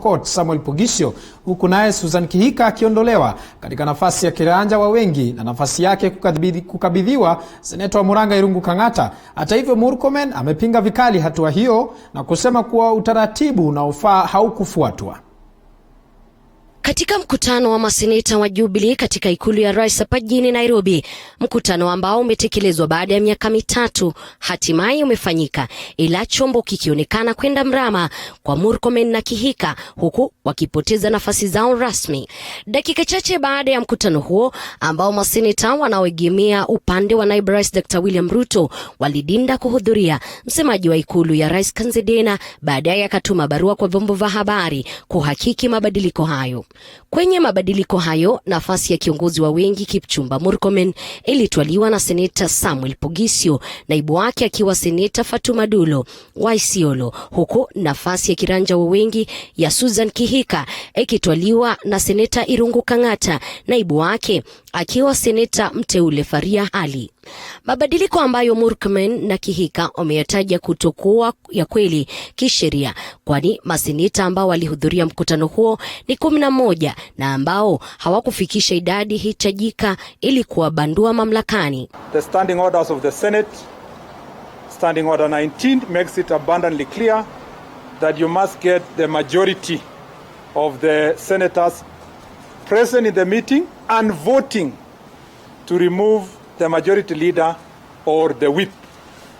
Court Samuel Pogisho, huku naye Susan KIHIKA akiondolewa katika nafasi ya kiranja wa wengi na nafasi yake kukabidhiwa seneta wa Murang'a Irungu Kang'ata. Hata hivyo, MURKOMEN amepinga vikali hatua hiyo na kusema kuwa utaratibu unaofaa haukufuatwa. Katika mkutano wa maseneta wa Jubilee katika ikulu ya Rais hapa jijini Nairobi, mkutano ambao umetekelezwa baada ya miaka mitatu, hatimaye umefanyika, ila chombo kikionekana kwenda mrama kwa MURKOMEN na KIHIKA, huku wakipoteza nafasi zao rasmi. Dakika chache baada ya mkutano huo ambao maseneta wanaoegemea upande wa naibu rais Dr. William Ruto walidinda kuhudhuria, msemaji wa ikulu ya Rais Kanzedena baadaye akatuma barua kwa vyombo vya habari kuhakiki mabadiliko hayo. Kwenye mabadiliko hayo, nafasi ya kiongozi wa wengi Kipchumba MURKOMEN ilitwaliwa na seneta Samuel Pogisho, naibu wake akiwa seneta Fatuma Dulo wa Isiolo, huku nafasi ya kiranja wa wengi ya Susan KIHIKA ikitwaliwa na seneta Irungu Kang'ata, naibu wake akiwa seneta mteule Faria Ali. Mabadiliko ambayo MURKOMEN na KIHIKA wameyataja kutokuwa ya kweli kisheria, kwani maseneta ambao walihudhuria mkutano huo ni 11 na ambao hawakufikisha idadi hitajika ili kuwabandua mamlakani. The standing orders of the Senate, standing order 19, makes it abundantly clear that you must get the majority of the senators present in the meeting and voting to remove the majority leader or the whip,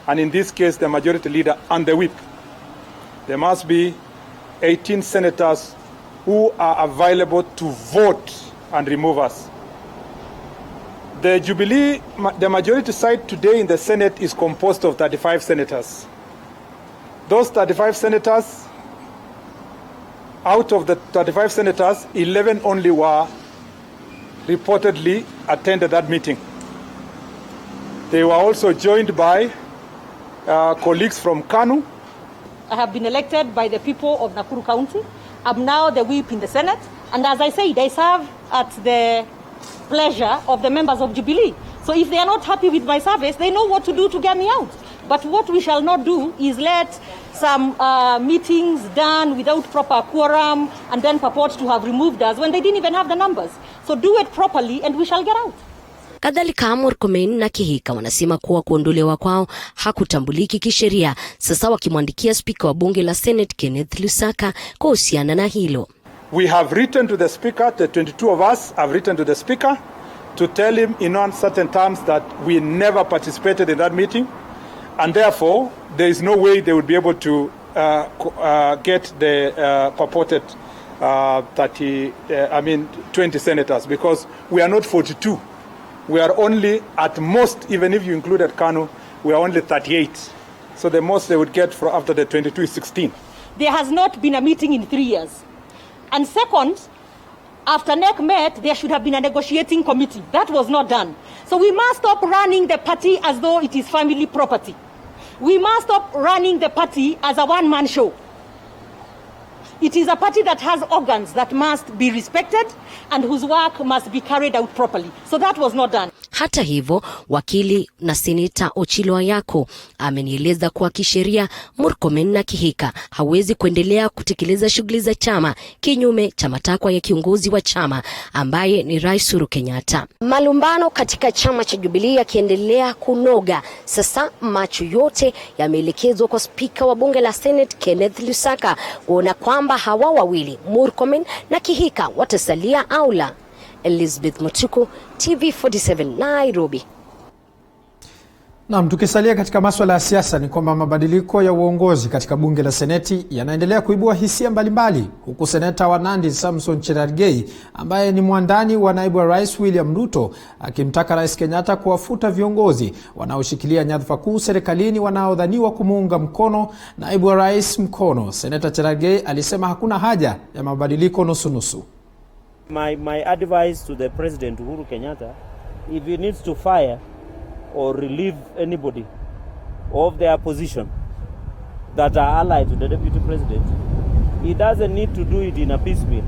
and in this case the majority leader and the whip. There must be 18 senators who are available to vote and remove us. The Jubilee, the majority side today in the Senate is composed of 35 senators. Those 35 senators, out of the 35 senators, 11 only were reportedly attended that meeting. They were also joined by colleagues from KANU. I have been elected by the people of Nakuru County. I'm now the whip in the Senate. And as I said, I serve at the pleasure of the members of Jubilee. So if they are not happy with my service, they know what to do to get me out. But what we shall not do is let some meetings done without proper quorum and then purport to have removed us when they didn't even have the numbers. So do it properly and we shall get out. Kadhalika, MURKOMEN na KIHIKA wanasema kuwa kuondolewa kwao hakutambuliki kisheria, sasa wakimwandikia spika wa bunge la Senate Kenneth Lusaka kuhusiana na hilo. We have written to the speaker, the 22 of us have written to the speaker to tell him in uncertain terms that we never participated in that meeting, and therefore there is no way they would be able to get the purported 20 senators, because we are not 42. We are only, at most, even if you included KANU, we are only 38. So the most they would get after the 22 is 16. There has not been a meeting in 3 years. And second, after NEC met, there should have been a negotiating committee. That was not done. So we must stop running the party as though it is family property. We must stop running the party as a one-man show. It is a party that has organs that must be respected and whose work must be carried out properly. So that was not done. Hata hivyo, wakili na seneta Ochilo Ayako amenieleza kuwa kisheria MURKOMEN na KIHIKA hawezi kuendelea kutekeleza shughuli za chama kinyume cha matakwa ya kiongozi wa chama ambaye ni Rais Uhuru Kenyatta. Malumbano katika chama cha Jubilee yakiendelea kunoga, sasa macho yote yameelekezwa kwa spika wa bunge la Senate Kenneth Lusaka kuona kwamba hawa wawili MURKOMEN na KIHIKA watasalia au la. Elizabeth Matukio, TV47 Nairobi. Na tukisalia katika masuala ya siasa, ni kwamba mabadiliko ya uongozi katika bunge la Seneti yanaendelea kuibua hisia mbalimbali, huku seneta wa Nandi Samson Cherargei ambaye ni mwandani wa naibu wa Rais William Ruto akimtaka Rais Kenyatta kuwafuta viongozi wanaoshikilia nyadhifa kuu serikalini wanaodhaniwa kumuunga mkono naibu wa Rais mkono. Seneta Cherargei alisema hakuna haja ya mabadiliko nusu-nusu. My advice to the President Uhuru Kenyatta, if he needs to fire or relieve anybody of their position that are allied to the Deputy President, he doesn't need to do it in a piecemeal.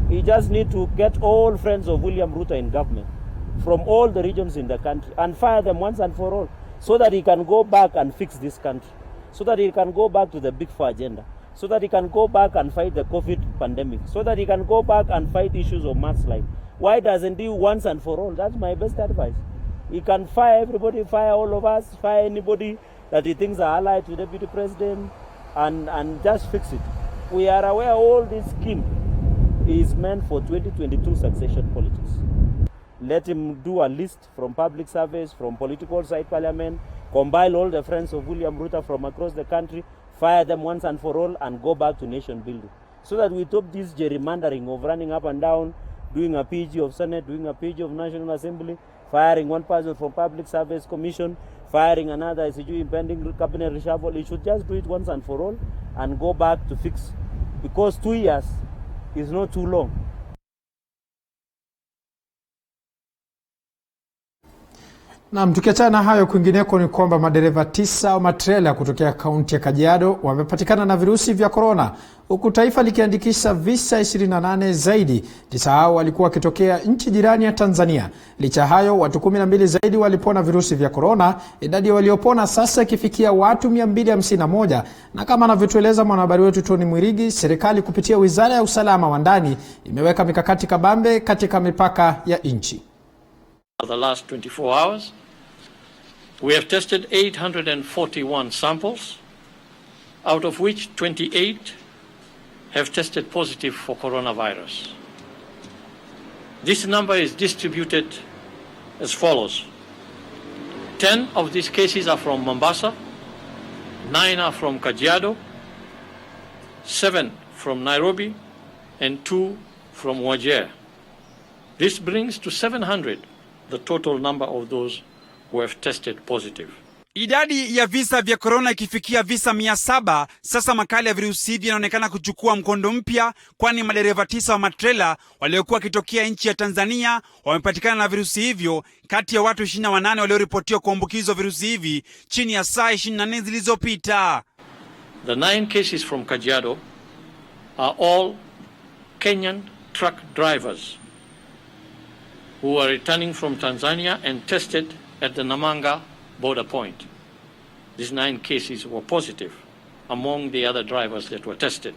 He just need to get all friends of William Ruto in government from all the regions in the country and fire them once and for all, so that he can go back and fix this country, so that he can go back to the Big Four agenda. so that he can go back and fight the COVID pandemic, so that he can go back and fight issues of mudslide. Why doesn't he once and for all? That's my best advice. He can fire everybody, fire all of us, fire anybody that he thinks are allied to the deputy president, and just fix it. We are aware all this scheme is meant for 2022 succession politics. Let him do a list from public service, from political side parliament, combine all the friends of William Ruto from across the country, fire them once and for all, and go back to nation building. So that we stop this gerrymandering of running up and down, doing a PG of Senate, doing a PG of National Assembly, firing one person from Public Service Commission, firing another as you impending cabinet reshuffle. He should just do it once and for all and go back to fix. Because 2 years is not too long. Na tukiachana na hayo, kwingineko ni kwamba madereva 9 au matrela kutokea kaunti ya Kajiado wamepatikana na virusi vya corona, huku taifa likiandikisha visa 28 zaidi. 9 hao walikuwa wakitokea nchi jirani ya Tanzania. Licha hayo, watu 12 zaidi walipona virusi vya corona, idadi ya waliopona sasa ikifikia watu 251. Na kama anavyotueleza mwanahabari wetu Tony Mwirigi, serikali kupitia Wizara ya Usalama wa Ndani imeweka mikakati kabambe katika mipaka ya nchi. The last 24 hours, we have tested 841 samples, out of which 28 have tested positive for coronavirus. This number is distributed as follows. 10 of these cases are from Mombasa, 9 are from Kajiado, 7 from Nairobi, and 2 from Wajir. This brings to 700 the total number of those who have tested positive. Idadi ya visa vya corona ikifikia visa 700, sasa makali ya virusi hivi yanaonekana kuchukua mkondo mpya, kwani madereva 9 wa matrela waliokuwa kitokea nchi ya Tanzania wamepatikana na virusi hivyo, kati ya watu 28 walioripotiwa kuambukizwa virusi hivi chini ya saa 24 zilizopita. The 9 cases from Kajiado are all Kenyan truck drivers who are returning from Tanzania and tested at the Namanga border point. These 9 cases were positive among the other drivers that were tested.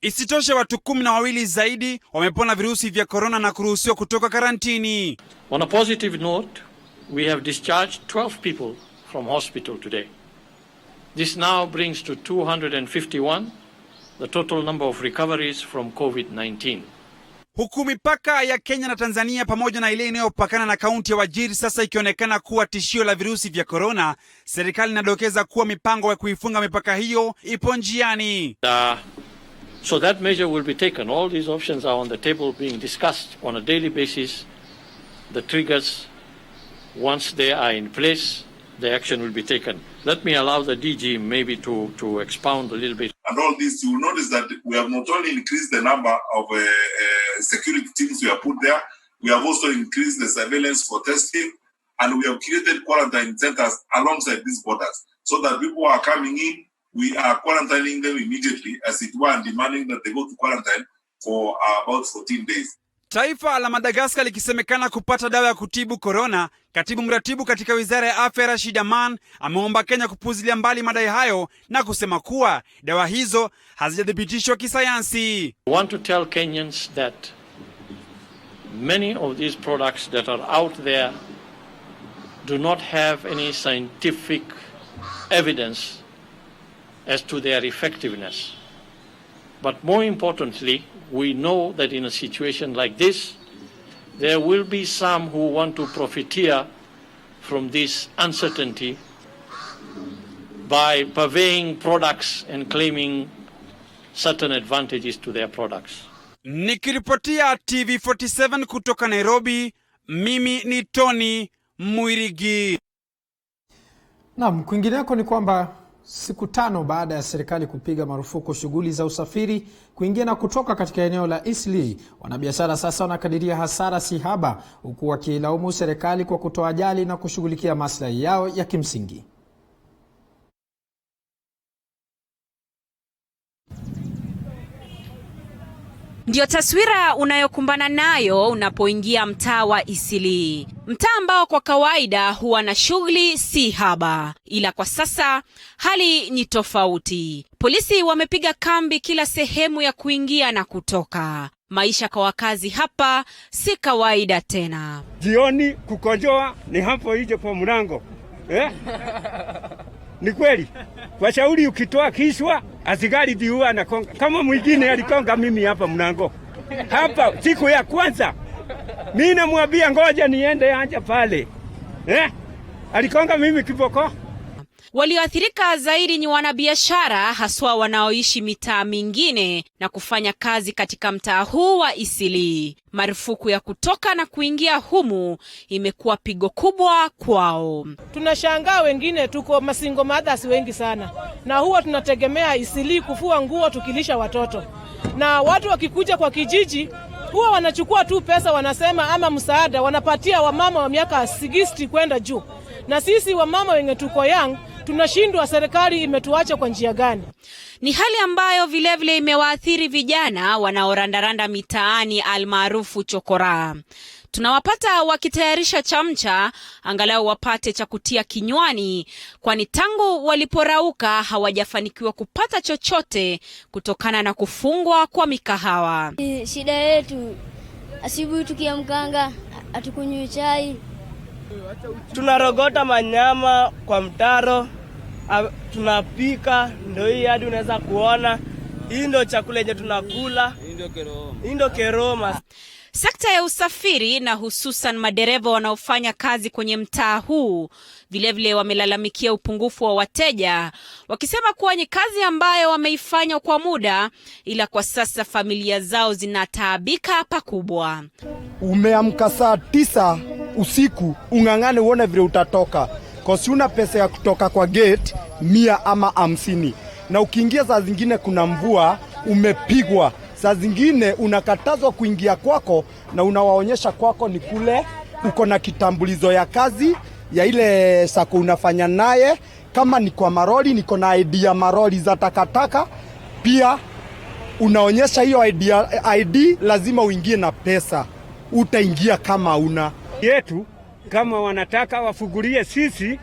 Isitoshe, watu 12 zaidi wamepona virusi vya corona na kuruhusiwa kutoka karantini. On a positive note, we have discharged 12 people from hospital today. This now brings to 251 the total number of recoveries from COVID-19. Huku mipaka ya Kenya na Tanzania pamoja na ile inayopakana na kaunti ya Wajir sasa ikionekana kuwa tishio la virusi vya corona, serikali inadokeza kuwa mipango ya kuifunga mipaka hiyo ipo njiani. So that measure will be taken. All these options are on the table being discussed on a daily basis. The triggers, once they are in place, the action will be taken. Let me allow the DG maybe to expound a little bit. And all this, you will notice that we have not only increased the number of security teams we have put there, we have also increased the surveillance for testing, and we have created quarantine centers alongside these borders, so that people who are coming in, we are quarantining them immediately, as it were, and demanding that they go to quarantine for about 14 days. Taifa la Madagascar likisemekana kupata dawa ya kutibu corona, katibu mratibu katika Wizara ya Afya Rashid Aman ameomba Kenya kupuzilia mbali madai hayo na kusema kuwa dawa hizo hazijathibitishwa kisayansi. I want to tell Kenyans that many of these products that are out there do not have any scientific evidence as to their effectiveness. But more importantly, we know that in a situation like this, there will be some who want to profiteer from this uncertainty by purveying products and claiming certain advantages to their products. Nikiripotia TV47 kutoka Nairobi, mimi ni Tony Mwirigi. Naam, kwingineko ni kwamba siku 5 baada ya serikali kupiga marufuku shughuli za usafiri kuingia na kutoka katika eneo la EASTLEIGH, wanabiashara sasa wanakadiria hasara si haba, huku wakilaumu serikali kwa kutoajali na kushughulikia maslahi yao ya kimsingi. Ndio taswira unayokumbana nayo unapoingia mtaa wa Eastleigh. Mtaa ambao kwa kawaida huwa na shughuli si haba, ila kwa sasa hali ni tofauti. Polisi wamepiga kambi kila sehemu ya kuingia na kutoka. Maisha kwa wakazi hapa si kawaida tena. Jioni kukojoa ni hapo nje kwa mlango. Ni kweli. Kwa shauri ukitoa kishwa, askari diua anakonga. Kama mwingine alikonga mimi hapa mlango. Hapa siku ya kwanza. Mimi namwambia ngoja niende anja pale. Alikonga mimi kiboko. Walioathirika zaidi ni wanabiashara, haswa wanaoishi mitaa mingine na kufanya kazi katika mtaa huu wa Eastleigh. Marufuku ya kutoka na kuingia humu imekuwa pigo kubwa kwao. Tunashangaa wengine tuko masingo mothers wengi sana. Na huwa tunategemea Eastleigh kufua nguo tukilisha watoto. Na watu wakikuja kwa kijiji huwa wanachukua tu pesa wanasema ama msaada wanapatia wamama wa miaka 60 kwenda juu. Na sisi wamama wenye tuko young tunashindwa serikali imetuacha kwa njia gani? Ni hali ambayo vilevile imewaathiri vijana wanaorandaranda mitaani almaarufu chokora. Tunawapata wakitayarisha chamcha angalau wapate cha kutia kinywani, kwani tangu waliporauka hawajafanikiwa kupata chochote kutokana na kufungwa kwa mikahawa. Shida yetu asubuhi tukiamkanga atukunywi chai. Tunarogota manyama kwa mtaro, tunapika, ndio hii hadi unaweza kuona. Hii ndio chakula yenye tunakula. Hii ndio keroma. Sekta ya usafiri na hususan madereva wanaofanya kazi kwenye mtaa huu vilevile wamelalamikia upungufu wa wateja, wakisema kuwa ni kazi ambayo wameifanya kwa muda, ila kwa sasa familia zao zinataabika pakubwa. Umeamka saa 9 usiku ungangane uone vile utatoka, kwa una pesa ya kutoka kwa gate 100 ama 50, na ukiingia saa zingine kuna mvua umepigwa, saa zingine unakatazwa kuingia kwako na unawaonyesha kwako ni kule uko na kitambulizo ya kazi ya ile sako unafanya naye. Kama ni kwa maroli niko na ID ya maroli za takataka, pia unaonyesha hiyo ID lazima uingie na pesa, utaingia kama una yetu. Kama wanataka wafugulie sisi,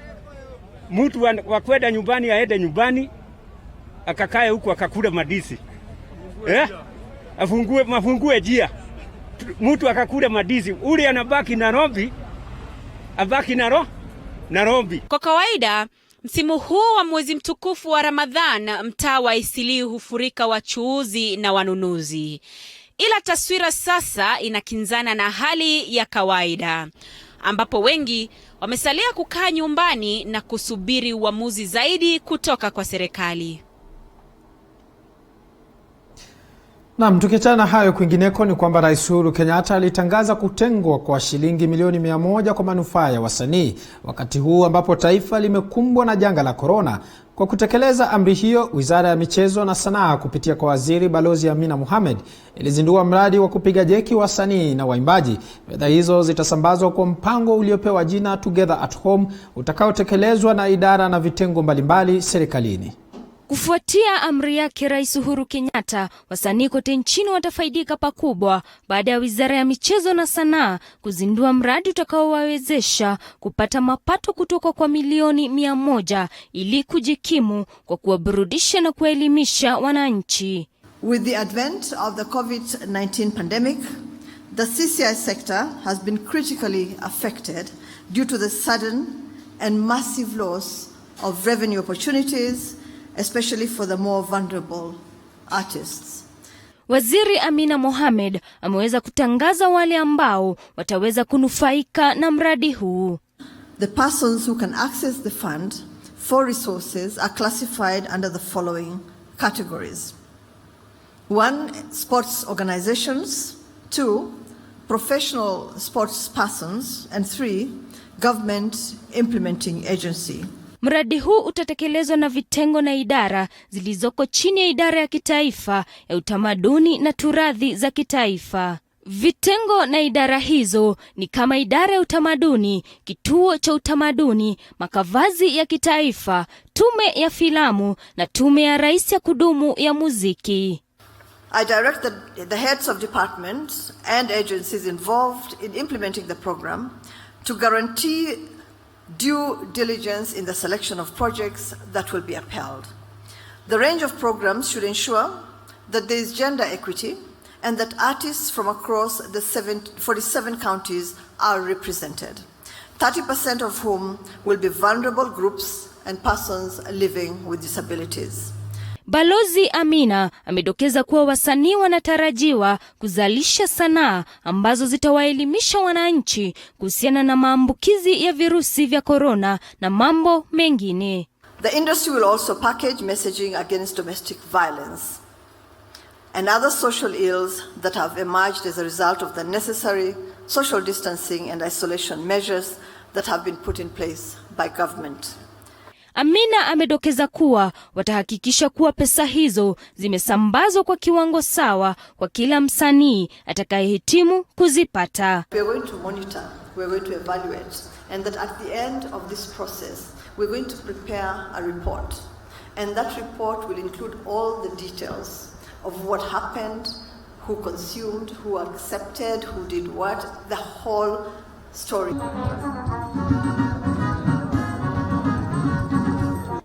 mtu wakwenda nyumbani aende nyumbani akakae huko akakula madisi. Mafungue jia. Mtu akakula madisi, ule anabaki Nairobi, abaki Nairobi. Kwa kawaida msimu huu wa mwezi mtukufu wa Ramadhan, mtaa wa Eastleigh hufurika wachuuzi na wanunuzi. Ila taswira sasa inakinzana na hali ya kawaida, ambapo wengi wamesalia kukaa nyumbani na kusubiri uamuzi zaidi kutoka kwa serikali. Naam, tukiachana na hayo, kwingineko ni kwamba Rais Uhuru Kenyatta alitangaza kutengwa kwa shilingi milioni 100 kwa manufaa ya wasanii, wakati huu ambapo taifa limekumbwa na janga la korona. Kwa kutekeleza amri hiyo, Wizara ya Michezo na Sanaa kupitia kwa Waziri Balozi Amina Mohamed ilizindua mradi wa kupiga jeki wasanii na waimbaji. Fedha hizo zitasambazwa kwa mpango uliopewa jina Together at Home, utakaotekelezwa na idara na vitengo mbalimbali serikalini. Kufuatia amri yake Rais Uhuru Kenyatta, wasanii kote nchini watafaidika pakubwa baada ya Wizara ya Michezo na Sanaa kuzindua mradi utakaowawezesha kupata mapato kutoka kwa milioni 100 ili kujikimu kwa kuwaburudisha na kuelimisha wananchi. With the advent of the COVID-19 pandemic, the CCI sector has been critically affected due to the sudden and massive loss of revenue opportunities, especially for the more vulnerable artists. Waziri Amina Mohamed ameweza kutangaza wale ambao wataweza kunufaika na mradi huu. The persons who can access the fund for resources are classified under the following categories. 1. Sports organizations. 2. Professional sports persons. And 3. Government implementing agency. Mradi huu utatekelezwa na vitengo na idara zilizoko chini ya Idara ya Kitaifa ya Utamaduni na Turathi za Kitaifa. Vitengo na idara hizo ni kama Idara ya Utamaduni, Kituo cha Utamaduni, Makavazi ya Kitaifa, Tume ya Filamu na Tume ya Rais ya Kudumu ya Muziki. I direct the heads of departments and agencies involved in implementing the program to guarantee due diligence in the selection of projects that will be upheld. The range of programs should ensure that there is gender equity and that artists from across the 47 counties are represented, 30% of whom will be vulnerable groups and persons living with disabilities. Balozi Amina amedokeza kuwa wasanii wanatarajiwa kuzalisha sanaa ambazo zitawaelimisha wananchi kuhusiana na maambukizi ya virusi vya korona na mambo mengine. The industry will also package messaging against domestic violence and other social ills that have emerged as a result of the necessary social distancing and isolation measures that have been put in place by government. Amina amedokeza kuwa watahakikisha kuwa pesa hizo zimesambazwa kwa kiwango sawa kwa kila msanii atakayehitimu kuzipata. We are going to monitor, we are going to evaluate, and that at the end of this process we are going to prepare a report, and that report will include all the details of what happened, who consumed, who accepted, who did what, the whole story.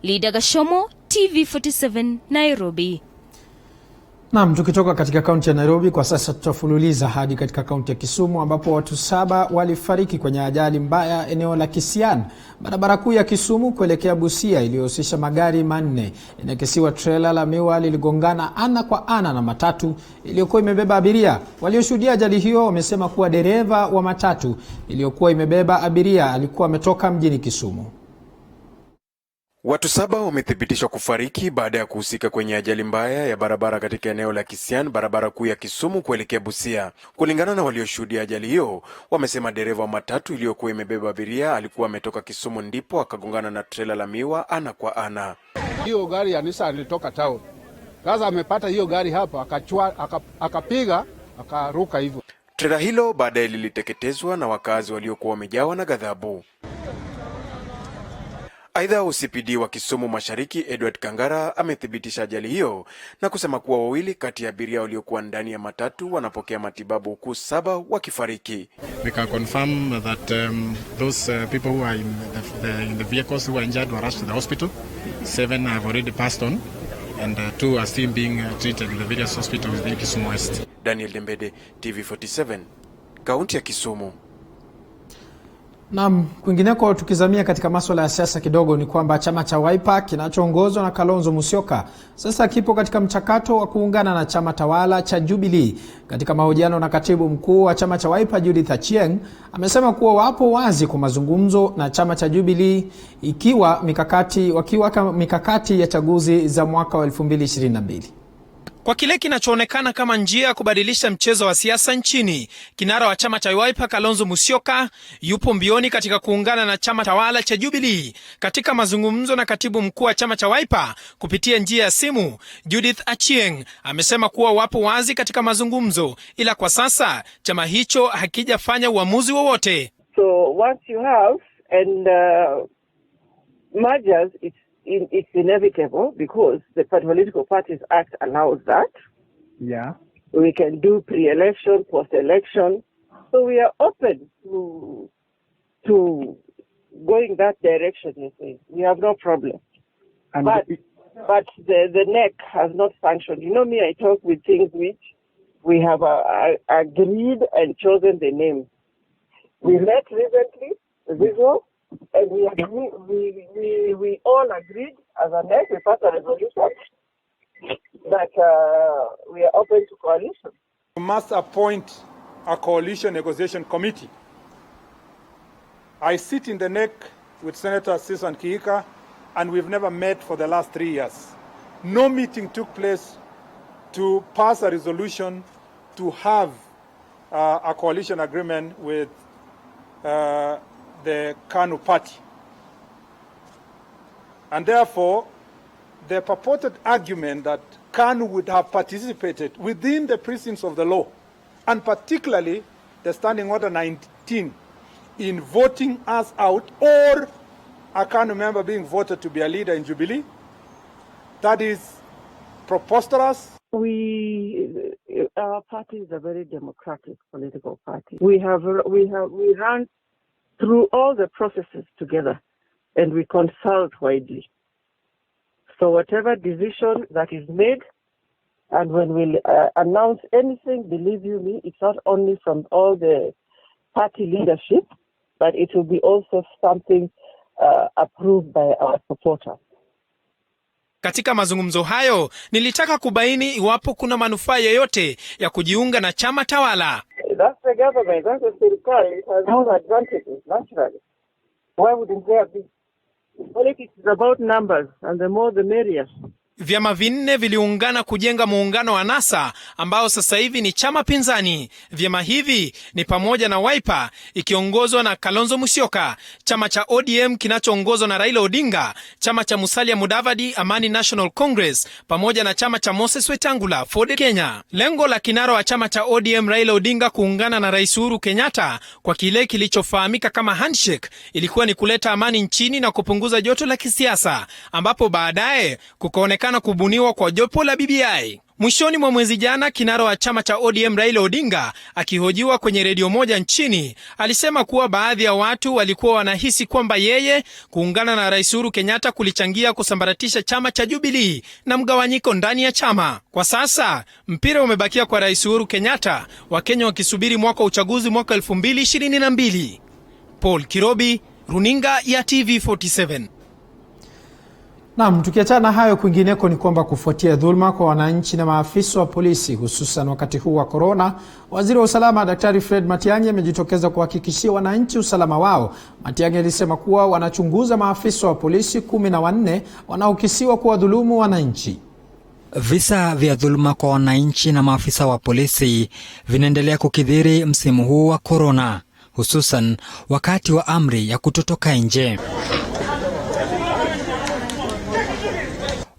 Lida Gashomo, TV47, Nairobi. Naam, tukitoka katika kaunti ya Nairobi kwa sasa tutafululiza hadi katika kaunti ya Kisumu ambapo watu 7 walifariki kwenye ajali mbaya eneo la Kisian, barabara kuu ya Kisumu kuelekea Busia iliyohusisha magari manne. Inakisiwa trailer la miwa liligongana ana kwa ana na matatu iliyokuwa imebeba abiria. Walioshuhudia ajali hiyo wamesema kuwa dereva wa matatu iliyokuwa imebeba abiria alikuwa ametoka mjini Kisumu. Watu 7 wamethibitishwa kufariki baada ya kuhusika kwenye ajali mbaya ya barabara katika eneo la Kisian, barabara kuu ya Kisumu kuelekea Busia. Kulingana na walioshuhudia ajali hiyo, wamesema dereva wa matatu iliyokuwa imebeba abiria alikuwa ametoka Kisumu ndipo akagongana na trela la miwa ana kwa ana. Hiyo gari ya Nissan ilitoka town. Sasa amepata hiyo gari hapa akapiga akaruka hivyo. Trela hilo baadaye liliteketezwa na wakazi waliokuwa wamejawa na ghadhabu. Aidha, OCPD wa Kisumu Mashariki Edward Kangara amethibitisha ajali hiyo na kusema kuwa 2 kati ya abiria waliokuwa ndani ya matatu wanapokea matibabu huku 7 wakifariki. We can confirm that those people who are in the vehicles who are injured were rushed to the hospital. 7 have already passed on and 2 are still being treated in the various hospitals in Kisumu West. Daniel Dembede, TV47, kaunti ya Kisumu. Naam, kwingineko tukizamia katika masuala ya siasa kidogo ni kwamba chama cha Wiper kinachoongozwa na Kalonzo Musyoka sasa kipo katika mchakato wa kuungana na chama tawala cha Jubilee. Katika mahojiano na katibu mkuu wa chama cha Wiper Judith Achieng amesema kuwa wapo wazi kwa mazungumzo na chama cha Jubilee wakiwa mikakati ya chaguzi za mwaka wa 2022. Kwa kile kinachoonekana kama njia ya kubadilisha mchezo wa siasa nchini, kinara wa chama cha Wiper Kalonzo Musyoka yupo mbioni katika kuungana na chama tawala cha Jubilee. Katika mazungumzo na katibu mkuu wa chama cha Wiper kupitia njia ya simu, Judith Achieng amesema kuwa wapo wazi katika mazungumzo, ila kwa sasa chama hicho hakijafanya uamuzi wowote. So once you have and mergers, it's inevitable because the Political Parties Act allows that. Yeah. We can do pre-election, post-election. So we are open to going that direction, you see. We have no problem. And but the NEC has not functioned. You know me, I talk with things which we have agreed and chosen the name. We met recently, visual. And we all agreed as a NEC, we passed a resolution that we are open to coalition. We must appoint a coalition negotiation committee. I sit in the NEC with Senator Sis and KIHIKA, and we've never met for the last 3 years. No meeting took place to pass a resolution to have a coalition agreement with the KANU party. And therefore, the purported argument that KANU would have participated within the precincts of the law, and particularly the Standing Order 19, in voting us out, or a KANU member being voted to be a leader in Jubilee, that is preposterous. Our party is a very democratic political party. We run through all the processes together, and we consult widely. So whatever decision that is made, and when we announce anything, believe you me, it's not only from all the party leadership, but it will be also something approved by our supporters. Katika mazungumzo hayo, nilitaka kubaini iwapo kuna manufaa yoyote ya kujiunga na chama tawala. That's the government, that's the serikali. It has all advantages, naturally. Why wouldn't there be? Politics is about numbers, and the more the merrier. Vyama vinne viliungana kujenga muungano wa NASA ambao sasa hivi ni chama pinzani. Vyama hivi ni pamoja na Wiper ikiongozwa na Kalonzo Musyoka, chama cha ODM kinachoongozwa na Raila Odinga, chama cha Musalia Mudavadi Amani National Congress, pamoja na chama cha Moses Wetangula Ford Kenya. Lengo la kinara wa chama cha ODM Raila Odinga kuungana na Rais Uhuru Kenyatta kwa kile kilichofahamika kama handshake ilikuwa ni kuleta amani nchini na kupunguza joto la kisiasa, ambapo baadaye kukaonekana na kubuniwa kwa jopo la BBI. Mwishoni mwa mwezi jana, kinara wa chama cha ODM Raila Odinga akihojiwa kwenye redio moja nchini alisema kuwa baadhi ya watu walikuwa wanahisi kwamba yeye kuungana na Rais Uhuru Kenyatta kulichangia kusambaratisha chama cha Jubilee na mgawanyiko ndani ya chama. Kwa sasa mpira umebakia kwa Rais Uhuru Kenyatta, Wakenya wakisubiri mwaka uchaguzi mwaka 2022. Paul Kirobi, runinga ya TV47. Naam, tukiachana na hayo, kwingineko ni kwamba kufuatia dhulma kwa wananchi na maafisa wa polisi hususan wakati huu wa corona, waziri wa usalama Daktari Fred Matiang'i amejitokeza kuhakikishia wananchi usalama wao. Matiang'i alisema kuwa wanachunguza maafisa wa polisi 14 wanaokisiwa kuwa dhulumu wananchi. Visa vya dhulma kwa wananchi na maafisa wa polisi vinaendelea kukithiri msimu huu wa corona, hususan wakati wa amri ya kutotoka nje.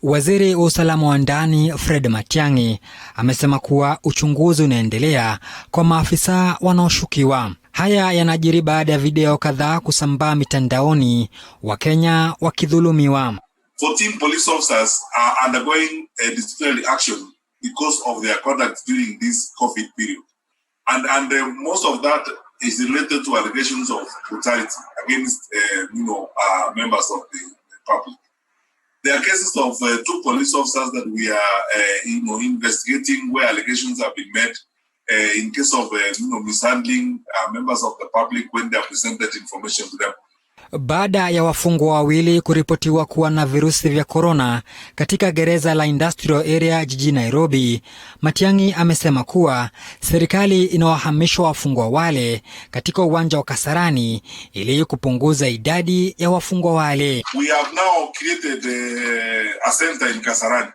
Waziri wa usalama wa ndani Fred Matiang'i amesema kuwa uchunguzi unaendelea kwa maafisa wanaoshukiwa. Haya yanajiri baada ya video kadhaa kusambaa mitandaoni, Wakenya wakidhulumiwa. 14 police officers are undergoing a disciplinary action because of their conduct during this COVID period. And most of that is related to allegations of brutality against members of the public. There are cases of 2 police officers that we are investigating where allegations have been made in case of mishandling members of the public when they have presented information to them. Baada ya wafungwa wawili kuripotiwa kuwa na virusi vya corona katika gereza la Industrial Area jijini Nairobi, Matiang'i amesema kuwa serikali inawahamisha wafungwa wale katika uwanja wa Kasarani ili kupunguza idadi ya wafungwa wale. We have now created a center in Kasarani.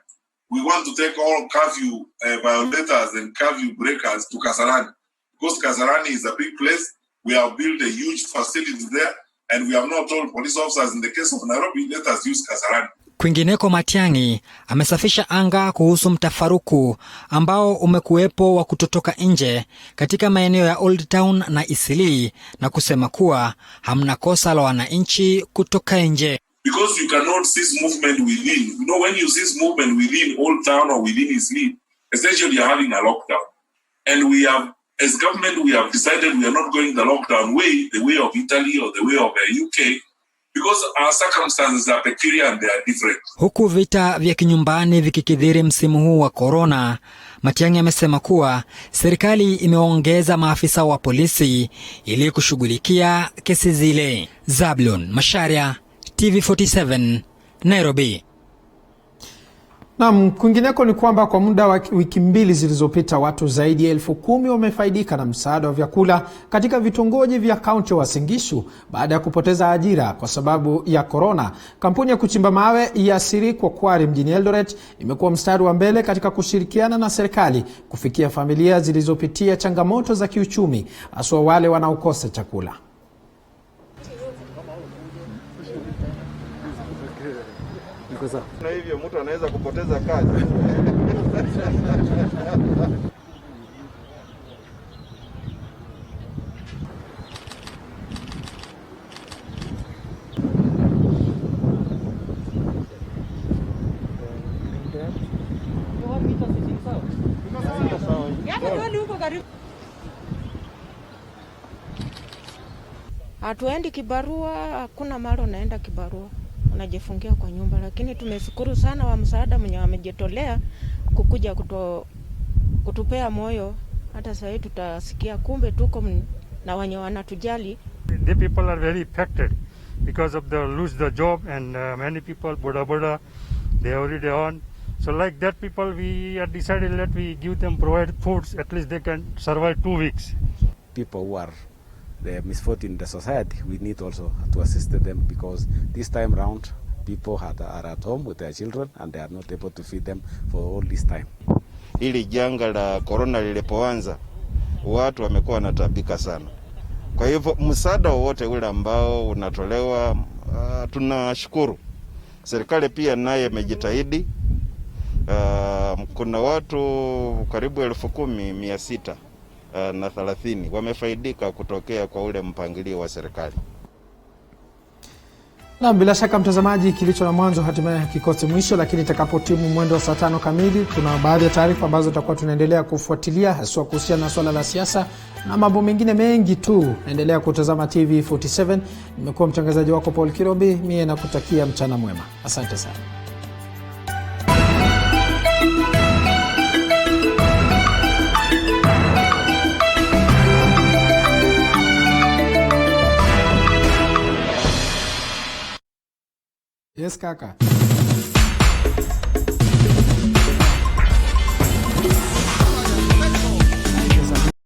We want to take all curfew violators and curfew breakers to Kasarani because Kasarani is a big place. We have built a huge facility there. And we have not told police officers in the case of Nairobi, let us use Kasarani. Kwingineko, Matiang'i amesafisha anga kuhusu mtafaruku ambao umekuwepo wa kutotoka nje katika maeneo ya Old Town na Eastleigh na kusema kuwa hamna kosa la wananchi kutoka nje. Because you cannot cease movement within. You know, when you cease movement within Old Town or within Eastleigh, essentially you're having a lockdown. And we have, as government, we have decided we are not going the lockdown way, the way of Italy or the way of the UK, because our circumstances are peculiar and they are different. Huku vita vya kinyumbani vikikithiri msimu huu wa corona, Matiang'i amesema kuwa serikali imeongeza maafisa wa polisi ili kushughulikia kesi zile. Zablon Masharia, TV47, Nairobi. Na kwingineko ni kwamba kwa muda wa wiki mbili zilizopita watu zaidi ya 10,000 wamefaidika na msaada wa vyakula katika vitongoji vya kaunti wa Singishu baada ya kupoteza ajira kwa sababu ya corona. Kampuni ya kuchimba mawe ya Siri kwa Kwari mjini Eldoret imekuwa mstari wa mbele katika kushirikiana na serikali kufikia familia zilizopitia changamoto za kiuchumi, hasa wale wanaokosa chakula. Na hivyo mtu anaweza kupoteza kazi. Hatuendi kibarua, hakuna mahali unaenda kibarua. Unajifungia kwa nyumba, lakini tumeshukuru sana wa msaada mwenye wamejitolea kukuja kutupea moyo. Hata sasa tutasikia kumbe tuko na wenye wanatujali. The people are very affected because of the lose the job and many people boda they already on. So like that people we are decided that we give them provide foods, at least they can survive 2 weeks. People who are the misfortune in the society, we need also to assist them because this time round people are at home with their children and they are not able to feed them for all this time. Hili janga la corona lilipoanza watu wamekuwa wanatabika sana. Kwa hivyo msaada wote ule ambao unatolewa tunashukuru. Serikali pia naye imejitahidi. Kuna watu karibu 10,630 wamefaidika kutokea kwa ule mpangilio wa serikali. Na bila shaka mtazamaji, kilicho na mwanzo hatimaye kikosi mwisho, lakini itakapotimu mwendo wa saa 5 kamili tuna baadhi ya taarifa ambazo tutakuwa tunaendelea kufuatilia, hasa kuhusiana na swala la siasa na mambo mengine mengi tu. Endelea kutazama TV47. Nimekuwa mtangazaji wako Paul Kirobi, mie nakutakia mchana mwema. Asante sana. Yes, kaka.